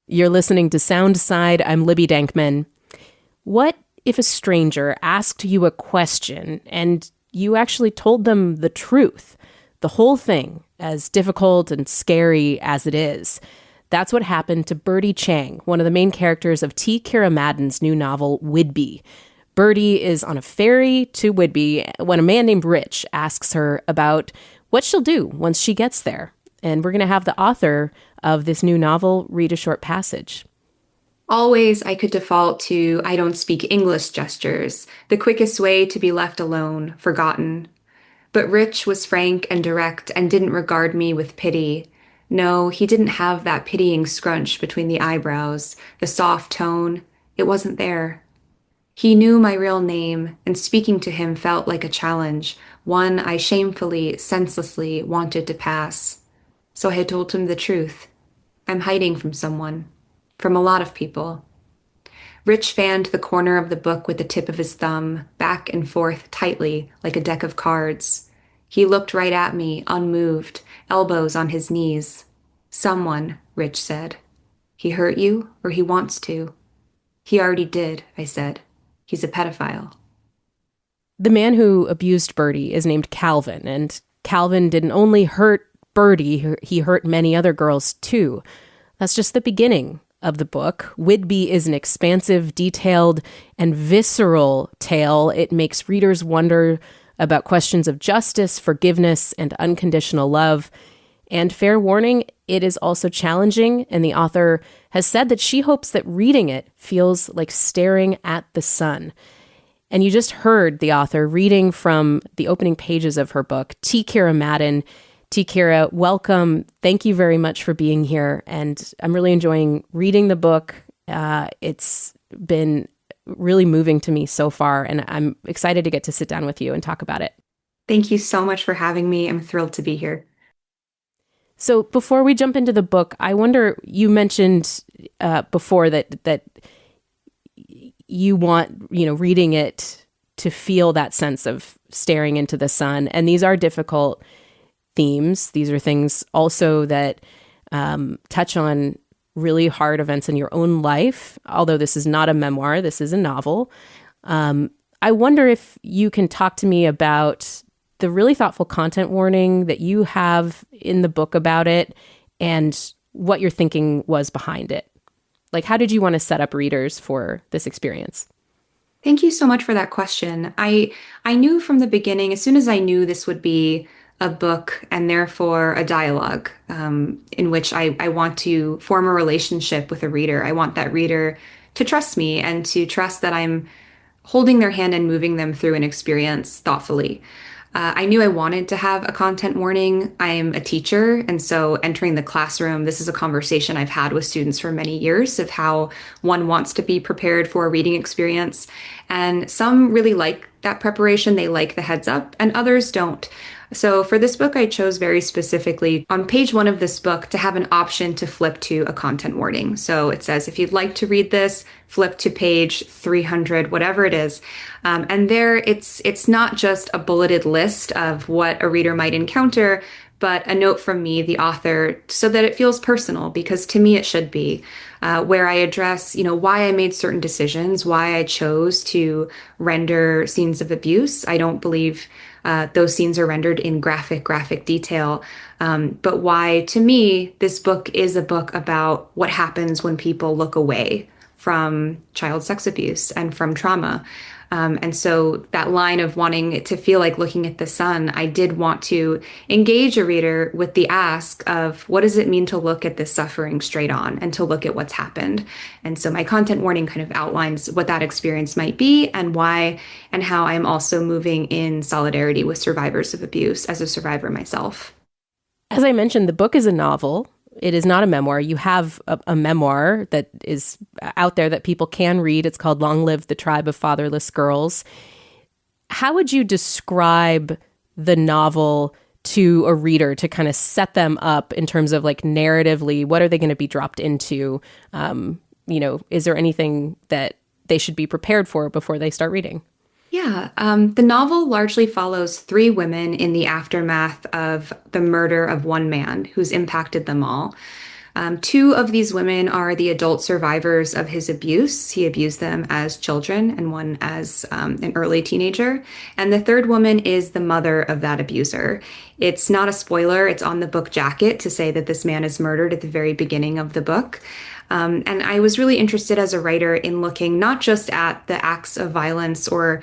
You're listening to Soundside. I'm Libby Dankman. What if a stranger asked you a question and you actually told them the truth? The whole thing, as difficult and scary as it is. That's what happened to Birdie Chang, one of the main characters of T Kira Madden's new novel, Whidbey. Birdie is on a ferry to Whidbey when a man named Rich asks her about what she'll do once she gets there. And we're going to have the author of this new novel read a short passage. Always, I could default to I don't speak English gestures, the quickest way to be left alone, forgotten. But Rich was frank and direct and didn't regard me with pity. No, he didn't have that pitying scrunch between the eyebrows, the soft tone. It wasn't there. He knew my real name, and speaking to him felt like a challenge, one I shamefully, senselessly wanted to pass. So I had told him the truth. I'm hiding from someone. From a lot of people. Rich fanned the corner of the book with the tip of his thumb, back and forth tightly, like a deck of cards. He looked right at me, unmoved, elbows on his knees. Someone, Rich said. He hurt you, or he wants to? He already did, I said. He's a pedophile. The man who abused Birdie is named Calvin, and Calvin didn't only hurt Birdie, he hurt many other girls too. That's just the beginning of the book. Whidbey is an expansive, detailed, and visceral tale. It makes readers wonder about questions of justice, forgiveness, and unconditional love. And fair warning, it is also challenging, and the author has said that she hopes that reading it feels like staring at the sun. And you just heard the author reading from the opening pages of her book, T Kira Madden. T Kira, welcome. Thank you very much for being here. And I'm really enjoying reading the book. It's been really moving to me so far, and I'm excited to get to sit down with you and talk about it. Thank you so much for having me. I'm thrilled to be here. So before we jump into the book, I wonder, you mentioned before that you want, reading it to feel that sense of staring into the sun. And these are difficult themes. These are things also that touch on really hard events in your own life. Although this is not a memoir, this is a novel. I wonder if you can talk to me about the really thoughtful content warning that you have in the book about it and what your thinking was behind it. Like, how did you want to set up readers for this experience? Thank you so much for that question. I knew from the beginning, as soon as I knew this would be a book and therefore a dialogue in which I want to form a relationship with a reader. I want that reader to trust me and to trust that I'm holding their hand and moving them through an experience thoughtfully. I knew I wanted to have a content warning. I'm a teacher, and so entering the classroom, this is a conversation I've had with students for many years of how one wants to be prepared for a reading experience. And some really like that preparation, they like the heads up, and others don't. So for this book, I chose very specifically on page 1 of this book to have an option to flip to a content warning. So it says, if you'd like to read this, flip to page 300, whatever it is. And there it's not just a bulleted list of what a reader might encounter, but a note from me, the author, so that it feels personal, because to me it should be, where I address, why I made certain decisions, why I chose to render scenes of abuse. I don't believe those scenes are rendered in graphic detail, but why, to me, this book is a book about what happens when people look away from child sex abuse and from trauma. And so that line of wanting it to feel like looking at the sun, I did want to engage a reader with the ask of what does it mean to look at this suffering straight on and to look at what's happened. And so my content warning kind of outlines what that experience might be and why and how I'm also moving in solidarity with survivors of abuse as a survivor myself. As I mentioned, the book is a novel. It is not a memoir. You have a memoir that is out there that people can read. It's called Long Live the Tribe of Fatherless Girls. How would you describe the novel to a reader to kind of set them up in terms of like narratively? What are they going to be dropped into? Is there anything that they should be prepared for before they start reading? Yeah, the novel largely follows 3 women in the aftermath of the murder of one man who's impacted them all. Two of these women are the adult survivors of his abuse. He abused them as children and one as an early teenager. And the third woman is the mother of that abuser. It's not a spoiler, it's on the book jacket to say that this man is murdered at the very beginning of the book. And I was really interested as a writer in looking not just at the acts of violence or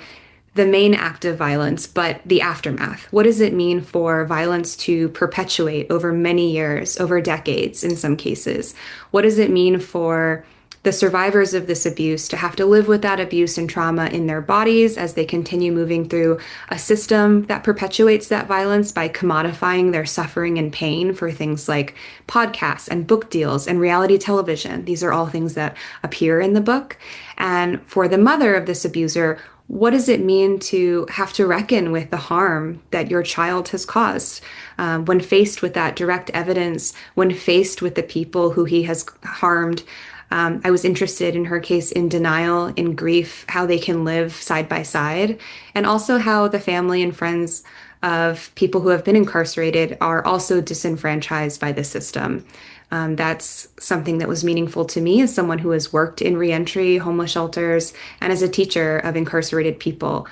the main act of violence, but the aftermath. What does it mean for violence to perpetuate over many years, over decades in some cases? What does it mean for the survivors of this abuse to have to live with that abuse and trauma in their bodies as they continue moving through a system that perpetuates that violence by commodifying their suffering and pain for things like podcasts and book deals and reality television? These are all things that appear in the book. And for the mother of this abuser, what does it mean to have to reckon with the harm that your child has caused? When faced with that direct evidence, when faced with the people who he has harmed, I was interested in her case in denial, in grief, how they can live side by side, and also how the family and friends of people who have been incarcerated are also disenfranchised by the system. That's something that was meaningful to me as someone who has worked in reentry, homeless shelters, and as a teacher of incarcerated people.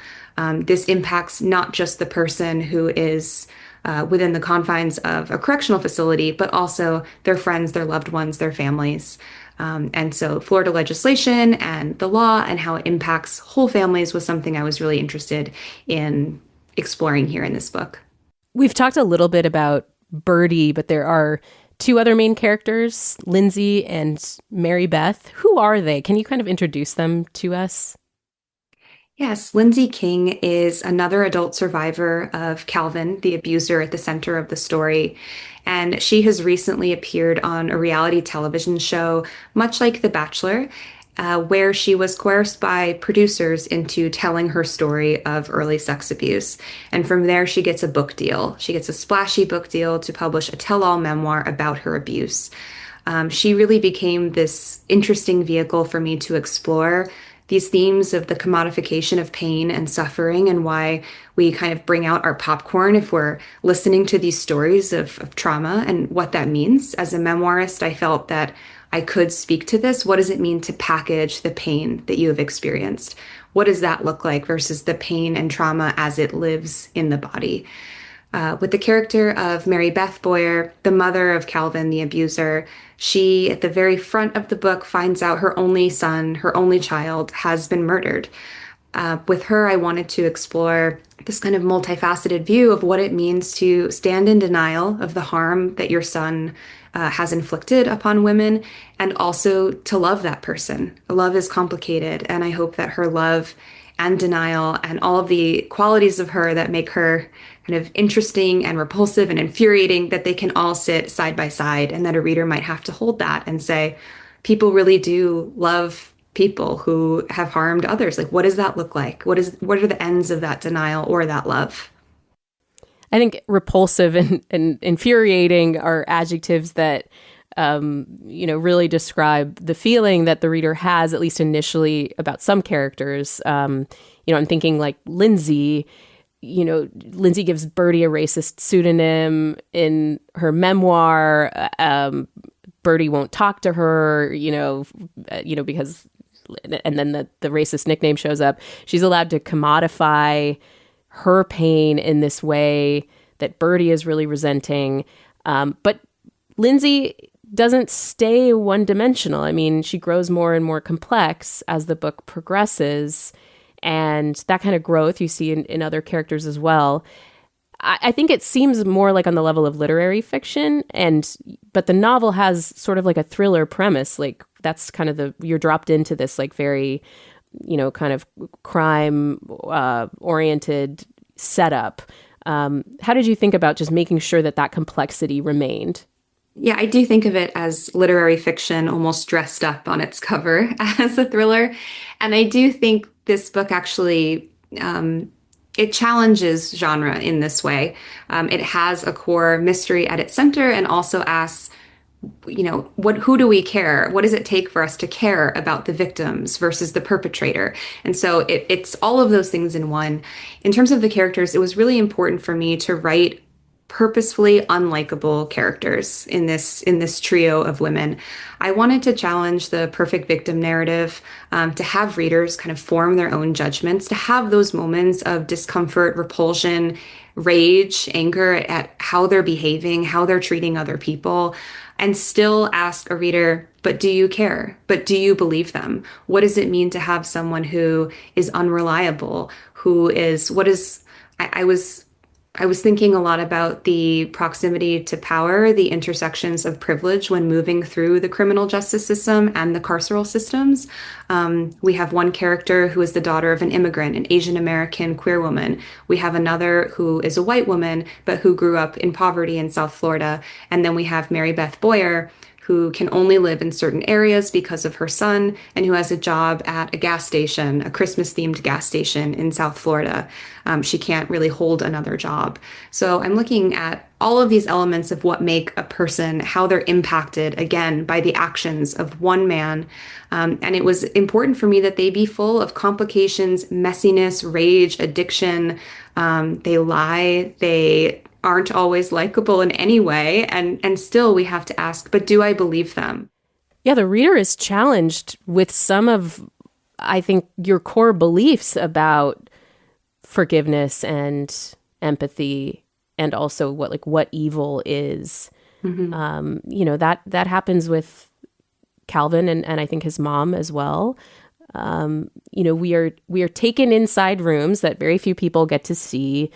This impacts not just the person who is within the confines of a correctional facility, but also their friends, their loved ones, their families. And so Florida legislation and the law and how it impacts whole families was something I was really interested in exploring here in this book. We've talked a little bit about Birdie, but there are two other main characters, Lindsay and Mary Beth. Who are they? Can you kind of introduce them to us? Yes, Lindsay King is another adult survivor of Calvin, the abuser at the center of the story. And she has recently appeared on a reality television show, much like The Bachelor, where she was coerced by producers into telling her story of early sex abuse. And from there, she gets a book deal. She gets a splashy book deal to publish a tell-all memoir about her abuse. She really became this interesting vehicle for me to explore these themes of the commodification of pain and suffering and why we kind of bring out our popcorn if we're listening to these stories of trauma and what that means. As a memoirist, I felt that I could speak to this. What does it mean to package the pain that you have experienced? What does that look like versus the pain and trauma as it lives in the body? With the character of Mary Beth Boyer, the mother of Calvin, the abuser, she, at the very front of the book, finds out her only son, her only child, has been murdered. With her, I wanted to explore this kind of multifaceted view of what it means to stand in denial of the harm that your son has inflicted upon women, and also to love that person. Love is complicated, and I hope that her love and denial and all of the qualities of her that make her kind of interesting and repulsive and infuriating, that they can all sit side by side, and that a reader might have to hold that and say, people really do love people who have harmed others. Like, what does that look like? What are the ends of that denial or that love? I think repulsive and infuriating are adjectives that, really describe the feeling that the reader has, at least initially, about some characters. I'm thinking like Lindsay. Lindsay gives Birdie a racist pseudonym in her memoir. Birdie won't talk to her, because, and then the racist nickname shows up. She's allowed to commodify her pain in this way that Birdie is really resenting. But Lindsay doesn't stay one-dimensional. I mean, she grows more and more complex as the book progresses. And that kind of growth you see in other characters as well. I think it seems more like on the level of literary fiction, but the novel has sort of like a thriller premise. Like that's kind of you're dropped into this like very, kind of crime oriented setup. How did you think about just making sure that complexity remained? Yeah, I do think of it as literary fiction almost dressed up on its cover as a thriller. And I do think this book actually, it challenges genre in this way. It has a core mystery at its center and also asks, who do we care? What does it take for us to care about the victims versus the perpetrator? And so it's all of those things in one. In terms of the characters, it was really important for me to write purposefully unlikable characters in this trio of women. I wanted to challenge the perfect victim narrative, to have readers kind of form their own judgments, to have those moments of discomfort, repulsion, rage, anger at how they're behaving, how they're treating other people, and still ask a reader, but do you care? But do you believe them? What does it mean to have someone who is unreliable, who is, what is, I was I was thinking a lot about the proximity to power, the intersections of privilege when moving through the criminal justice system and the carceral systems. We have one character who is the daughter of an immigrant, an Asian American queer woman. We have another who is a white woman, but who grew up in poverty in South Florida. And then we have Mary Beth Boyer, who can only live in certain areas because of her son, and who has a job at a gas station, a Christmas themed gas station in South Florida. She can't really hold another job. So I'm looking at all of these elements of what make a person, how they're impacted, again, by the actions of one man. And it was important for me that they be full of complications, messiness, rage, addiction. They lie, they aren't always likable in any way. And still we have to ask, but do I believe them? Yeah, the reader is challenged with some of, I think, your core beliefs about forgiveness and empathy, and also what evil is. Mm-hmm. That happens with Calvin and I think his mom as well. We are taken inside rooms that very few people get to see,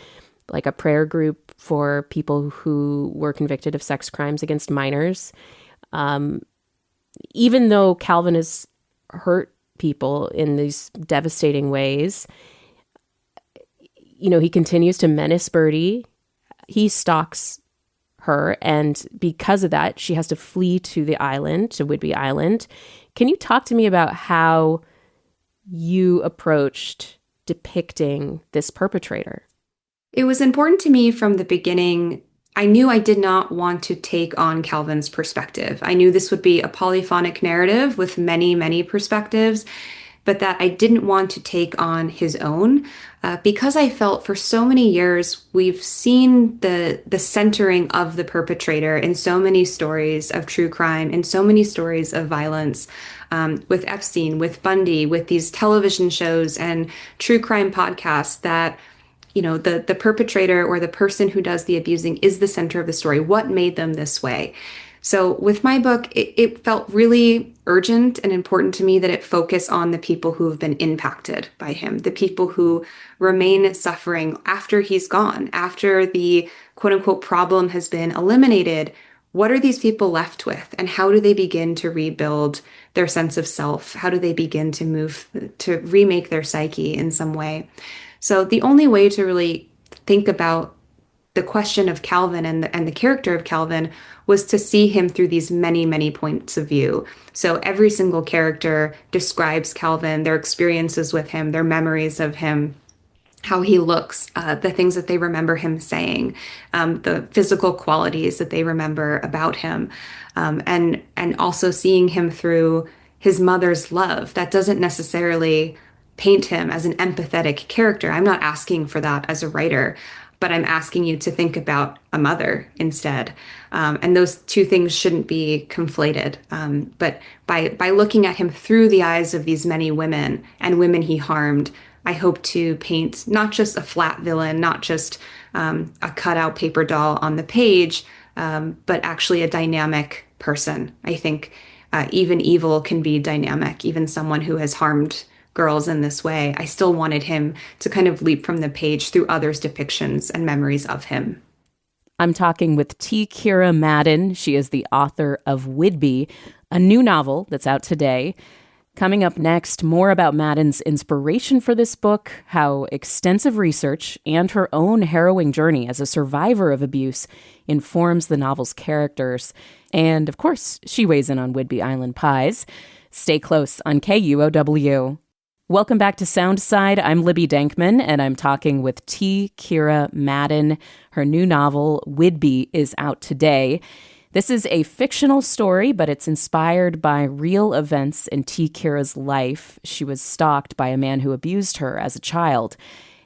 like a prayer group for people who were convicted of sex crimes against minors. Even though Calvin has hurt people in these devastating ways, he continues to menace Birdie. He stalks her, and because of that, she has to flee to the island, to Whidbey Island. Can you talk to me about how you approached depicting this perpetrator? It was important to me from the beginning. I knew I did not want to take on Calvin's perspective. I knew this would be a polyphonic narrative with many, many perspectives, but that I didn't want to take on his own, because I felt for so many years we've seen the centering of the perpetrator in so many stories of true crime, in so many stories of violence, with Epstein, with Bundy, with these television shows and true crime podcasts that the perpetrator or the person who does the abusing is the center of the story. What made them this way? So with my book, it felt really urgent and important to me that it focus on the people who have been impacted by him, the people who remain suffering after he's gone, after the quote unquote problem has been eliminated. What are these people left with? And how do they begin to rebuild their sense of self? How do they begin to move to remake their psyche in some way? So the only way to really think about the question of Calvin and the character of Calvin was to see him through these many, many points of view. So every single character describes Calvin, their experiences with him, their memories of him, how he looks, the things that they remember him saying, the physical qualities that they remember about him, and also seeing him through his mother's love. That doesn't necessarily paint him as an empathetic character. I'm not asking for that as a writer, but I'm asking you to think about a mother instead. And those two things shouldn't be conflated. But by looking at him through the eyes of these many women and women he harmed, I hope to paint not just a flat villain, not just a cutout paper doll on the page, but actually a dynamic person. I think even evil can be dynamic, even someone who has harmed girls in this way. I still wanted him to kind of leap from the page through others' depictions and memories of him. I'm talking with T Kira Madden. She is the author of Whidbey, a new novel that's out today. Coming up next, more about Madden's inspiration for this book, how extensive research and her own harrowing journey as a survivor of abuse informs the novel's characters. And, of course, she weighs in on Whidbey Island pies. Stay close on KUOW. Welcome back to Soundside. I'm Libby Dankman, and I'm talking with T Kira Madden. Her new novel, Whidbey, is out today. This is a fictional story, but it's inspired by real events in T Kira's life. She was stalked by a man who abused her as a child.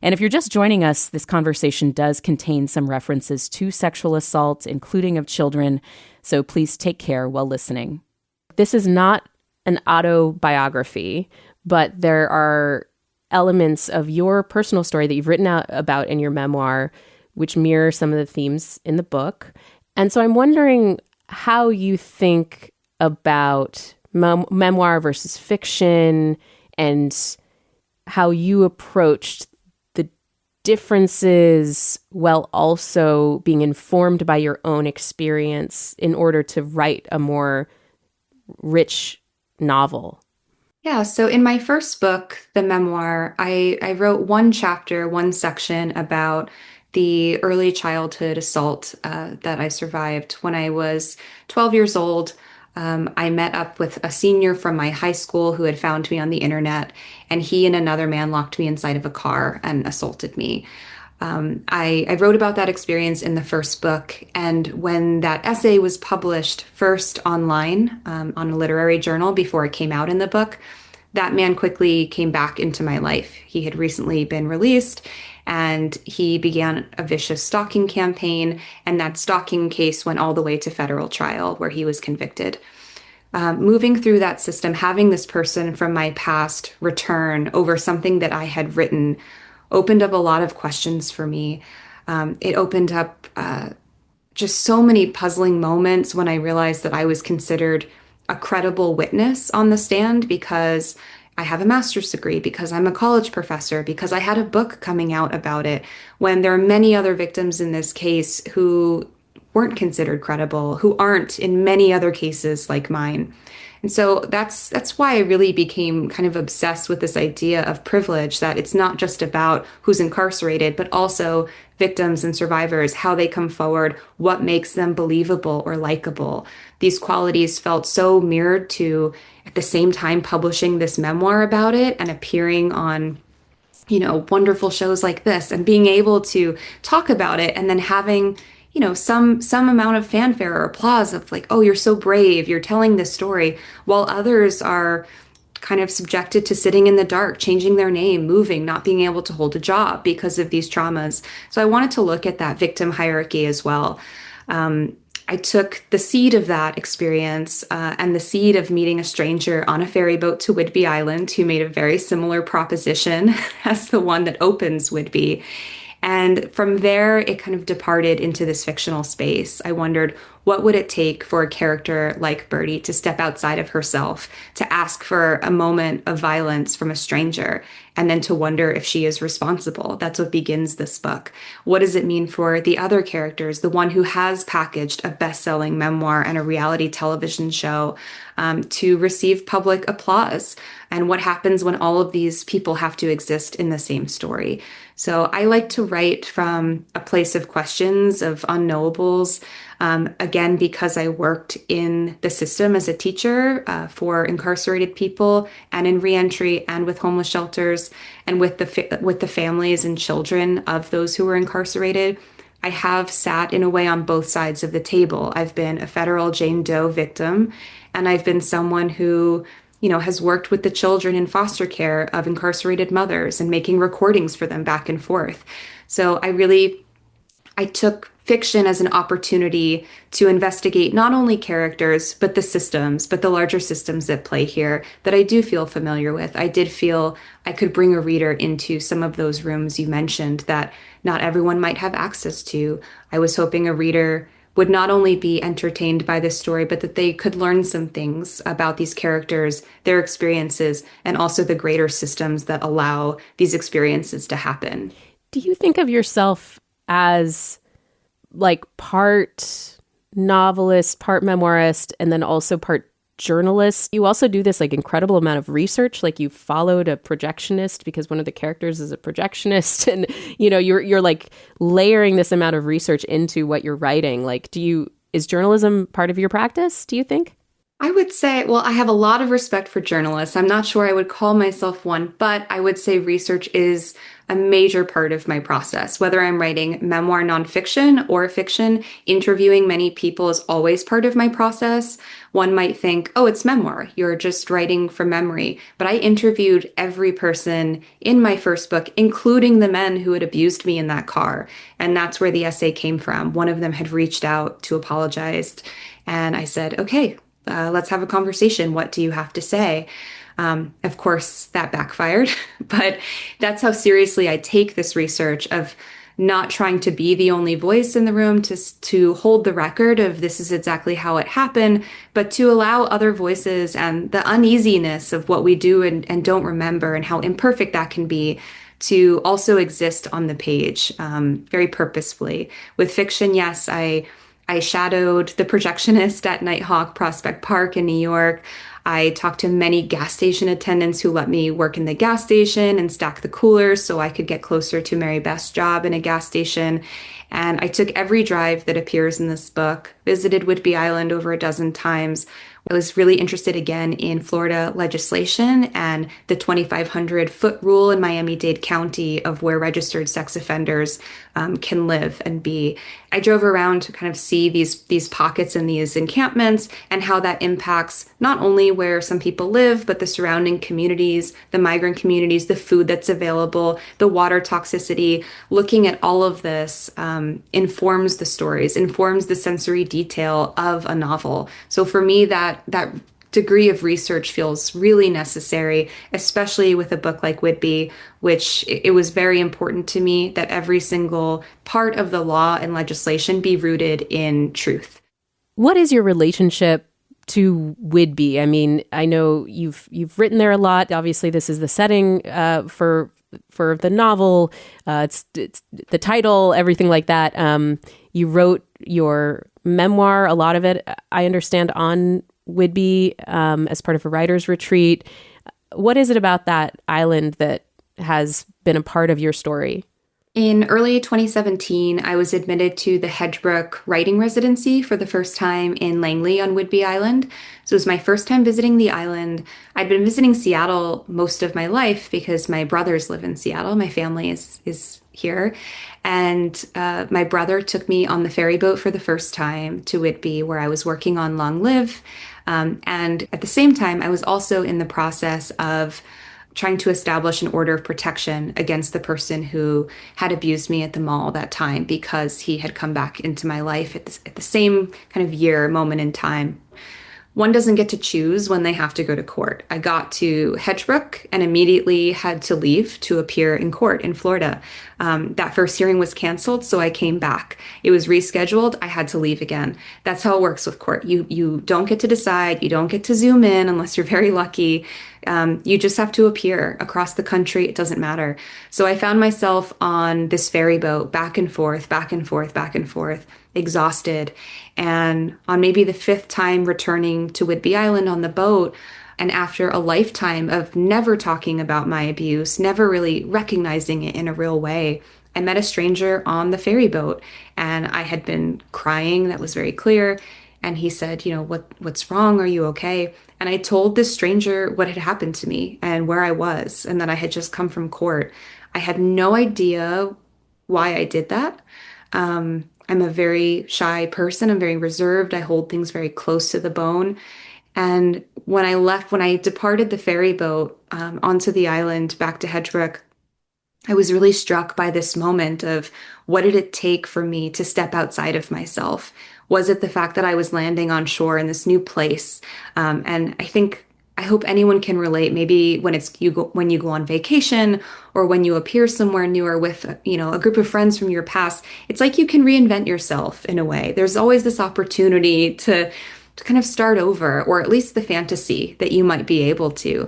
And if you're just joining us, this conversation does contain some references to sexual assault, including of children, so please take care while listening. This is not an autobiography, but there are elements of your personal story that you've written out about in your memoir, which mirror some of the themes in the book. And so I'm wondering how you think about memoir versus fiction and how you approached the differences while also being informed by your own experience in order to write a more rich novel. Yeah, so in my first book, the memoir, I wrote one chapter, one section about the early childhood assault that I survived when I was 12 years old. I met up with a senior from my high school who had found me on the internet, and he and another man locked me inside of a car and assaulted me. I wrote about that experience in the first book, and when that essay was published first online on a literary journal before it came out in the book, that man quickly came back into my life. He had recently been released, and he began a vicious stalking campaign, and that stalking case went all the way to federal trial where he was convicted. Moving through that system, having this person from my past return over something that I had written opened up a lot of questions for me. It opened up just so many puzzling moments when I realized that I was considered a credible witness on the stand because I have a master's degree, because I'm a college professor, because I had a book coming out about it, when there are many other victims in this case who weren't considered credible, who aren't in many other cases like mine. And so that's why I really became kind of obsessed with this idea of privilege, that it's not just about who's incarcerated, but also victims and survivors, how they come forward, what makes them believable or likable. These qualities felt so mirrored to, at the same time, publishing this memoir about it and appearing on wonderful shows like this and being able to talk about it and then having some amount of fanfare or applause of like, oh, you're so brave, you're telling this story, while others are kind of subjected to sitting in the dark, changing their name, moving, not being able to hold a job because of these traumas. So I wanted to look at that victim hierarchy as well. I took the seed of that experience and the seed of meeting a stranger on a ferry boat to Whidbey Island who made a very similar proposition as the one that opens Whidbey. And from there, it kind of departed into this fictional space. I wondered, what would it take for a character like Birdie to step outside of herself, to ask for a moment of violence from a stranger, and then to wonder if she is responsible? That's what begins this book. What does it mean for the other characters, the one who has packaged a best-selling memoir and a reality television show, to receive public applause? And what happens when all of these people have to exist in the same story? So I like to write from a place of questions, of unknowables, again, because I worked in the system as a teacher for incarcerated people and in reentry and with homeless shelters and with the families and children of those who were incarcerated. I have sat in a way on both sides of the table. I've been a federal Jane Doe victim, and I've been someone who has worked with the children in foster care of incarcerated mothers and making recordings for them back and forth. So I took fiction as an opportunity to investigate not only characters, but the systems, but the larger systems that play here that I do feel familiar with. I did feel I could bring a reader into some of those rooms you mentioned that not everyone might have access to. I was hoping a reader would not only be entertained by this story, but that they could learn some things about these characters, their experiences, and also the greater systems that allow these experiences to happen. Do you think of yourself as like part novelist, part memoirist, and then also part journalist? You also do this like incredible amount of research. Like you followed a projectionist because one of the characters is a projectionist, and you're like layering this amount of research into what you're writing. Like, is journalism part of your practice, do you think? I would say, well, I have a lot of respect for journalists. I'm not sure I would call myself one, but I would say research is a major part of my process. Whether I'm writing memoir nonfiction or fiction, interviewing many people is always part of my process. One might think, oh, it's memoir. You're just writing from memory. But I interviewed every person in my first book, including the men who had abused me in that car. And that's where the essay came from. One of them had reached out to apologize. And I said, okay, let's have a conversation. What do you have to say? Of course, that backfired, but that's how seriously I take this research of not trying to be the only voice in the room to hold the record of this is exactly how it happened, but to allow other voices and the uneasiness of what we do and don't remember and how imperfect that can be to also exist on the page very purposefully. With fiction, yes, I shadowed the projectionist at Nighthawk Prospect Park in New York. I talked to many gas station attendants who let me work in the gas station and stack the coolers so I could get closer to Mary Beth's job in a gas station. And I took every drive that appears in this book, visited Whidbey Island over a dozen times. I was really interested again in Florida legislation and the 2,500-foot rule in Miami-Dade County of where registered sex offenders can live and be. I drove around to kind of see these pockets and these encampments and how that impacts not only where some people live, but the surrounding communities, the migrant communities, the food that's available, the water toxicity. Looking at all of this informs the stories, informs the sensory detail of a novel. So for me, that degree of research feels really necessary, especially with a book like Whidbey, which it was very important to me that every single part of the law and legislation be rooted in truth. What is your relationship to Whidbey? I mean, I know you've written there a lot. Obviously, this is the setting for the novel. It's the title, everything like that. You wrote your memoir, a lot of it, I understand, on Whidbey as part of a writer's retreat. What is it about that island that has been a part of your story? In early 2017, I was admitted to the Hedgebrook writing residency for the first time in Langley on Whidbey Island. So it was my first time visiting the island. I'd been visiting Seattle most of my life because my brothers live in Seattle. My family is here. And my brother took me on the ferry boat for the first time to Whidbey, where I was working on Long Live. And at the same time, I was also in the process of trying to establish an order of protection against the person who had abused me at the mall that time because he had come back into my life at the same kind of year, moment in time. One doesn't get to choose when they have to go to court. I got to Hedgebrook and immediately had to leave to appear in court in Florida. That first hearing was canceled, so I came back. It was rescheduled. I had to leave again. That's how it works with court. You don't get to decide. You don't get to zoom in unless you're very lucky. You just have to appear across the country. It doesn't matter. So I found myself on this ferry boat, back and forth, back and forth, back and forth, exhausted. And on maybe the fifth time returning to Whidbey Island on the boat, and after a lifetime of never talking about my abuse, never really recognizing it in a real way, I met a stranger on the ferry boat and I had been crying. That was very clear. And he said, you know, what's wrong? Are you okay? And I told this stranger what had happened to me and where I was, and that I had just come from court. I had no idea why I did that. I'm a very shy person. I'm very reserved. I hold things very close to the bone. And when I departed the ferry boat onto the island back to Hedgebrook, I was really struck by this moment of what did it take for me to step outside of myself? Was it the fact that I was landing on shore in this new place? And I hope anyone can relate. Maybe when you go on vacation or when you appear somewhere new or with a group of friends from your past, it's like you can reinvent yourself in a way. There's always this opportunity to kind of start over, or at least the fantasy that you might be able to.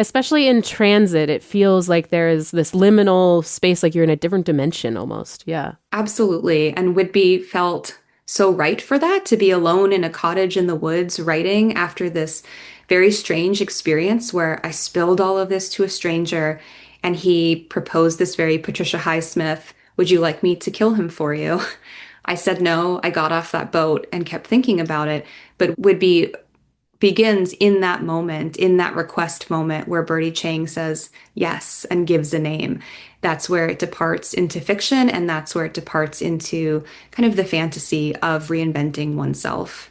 Especially in transit, it feels like there is this liminal space, like you're in a different dimension almost. Yeah. Absolutely. And Whidbey felt so right for that, to be alone in a cottage in the woods writing after this very strange experience where I spilled all of this to a stranger and he proposed this very Patricia Highsmith, would you like me to kill him for you? I said no. I got off that boat and kept thinking about it. But Whidbey begins in that moment, in that request moment where Birdie Chang says yes and gives a name. That's where it departs into fiction, and that's where it departs into kind of the fantasy of reinventing oneself.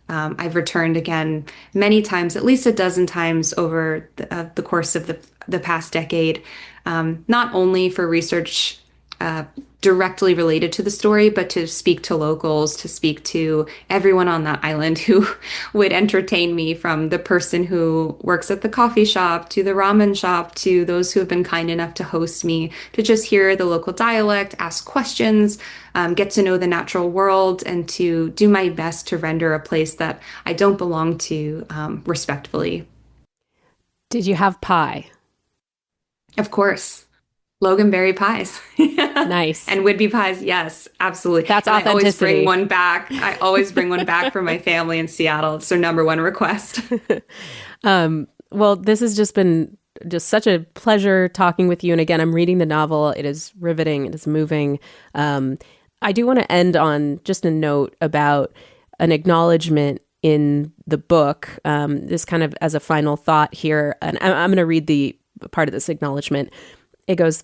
I've returned again many times, at least a dozen times over the course of the past decade, not only for research uh, directly related to the story, but to speak to locals, to speak to everyone on that island who would entertain me, from the person who works at the coffee shop to the ramen shop to those who have been kind enough to host me, to just hear the local dialect, ask questions, get to know the natural world, and to do my best to render a place that I don't belong to respectfully. Did you have pie? Of course. Loganberry pies Nice. and Whidbey pies. Yes, absolutely. That's And I always bring authenticity. one back. I always bring one back for my family in Seattle. It's their number one request. Well, this has just been just such a pleasure talking with you. And again, I'm reading the novel. It is riveting. It is moving. I do want to end on just a note about an acknowledgement in the book, this kind of as a final thought here. And I'm going to read the part of this acknowledgement. It goes,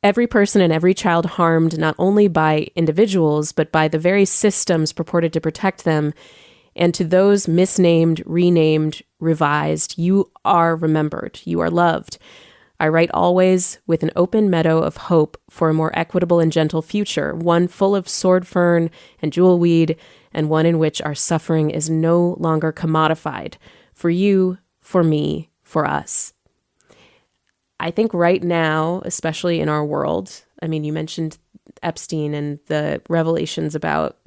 every person and every child harmed not only by individuals, but by the very systems purported to protect them, and to those misnamed, renamed, revised, you are remembered, you are loved. I write always with an open meadow of hope for a more equitable and gentle future, one full of sword fern and jewelweed, and one in which our suffering is no longer commodified, for you, for me, for us. I think right now, especially in our world, I mean, you mentioned Epstein and the revelations about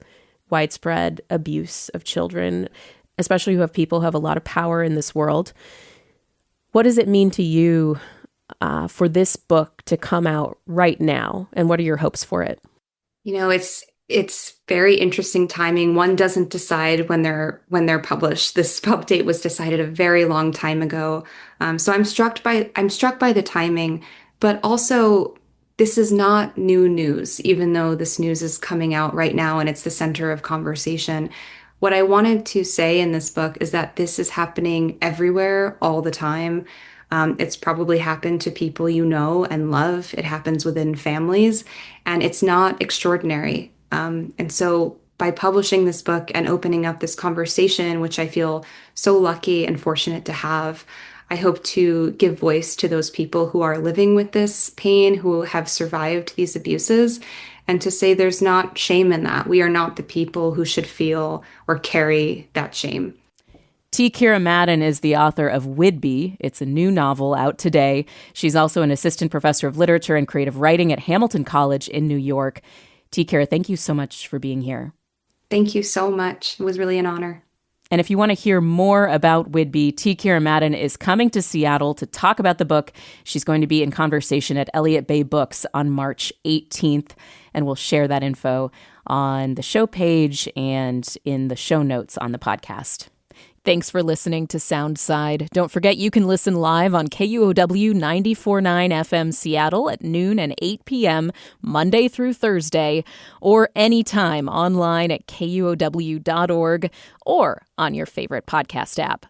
widespread abuse of children, especially who have people who have a lot of power in this world. What does it mean to you for this book to come out right now? And what are your hopes for it? It's very interesting timing. One doesn't decide when they're published. This pub date was decided a very long time ago. So I'm struck by the timing, but also this is not new news, even though this news is coming out right now and it's the center of conversation. What I wanted to say in this book is that this is happening everywhere all the time. It's probably happened to people you know and love. It happens within families, and it's not extraordinary. And so by publishing this book and opening up this conversation, which I feel so lucky and fortunate to have, I hope to give voice to those people who are living with this pain, who have survived these abuses, and to say there's not shame in that. We are not the people who should feel or carry that shame. T Kira Madden is the author of Whidbey. It's a new novel out today. She's also an assistant professor of literature and creative writing at Hamilton College in New York. T Kira, thank you so much for being here. Thank you so much. It was really an honor. And if you want to hear more about Whidbey, T Kira Madden is coming to Seattle to talk about the book. She's going to be in conversation at Elliott Bay Books on March 18th, and we'll share that info on the show page and in the show notes on the podcast. Thanks for listening to Soundside. Don't forget you can listen live on KUOW 94.9 FM Seattle at noon and 8 p.m. Monday through Thursday, or anytime online at KUOW.org or on your favorite podcast app.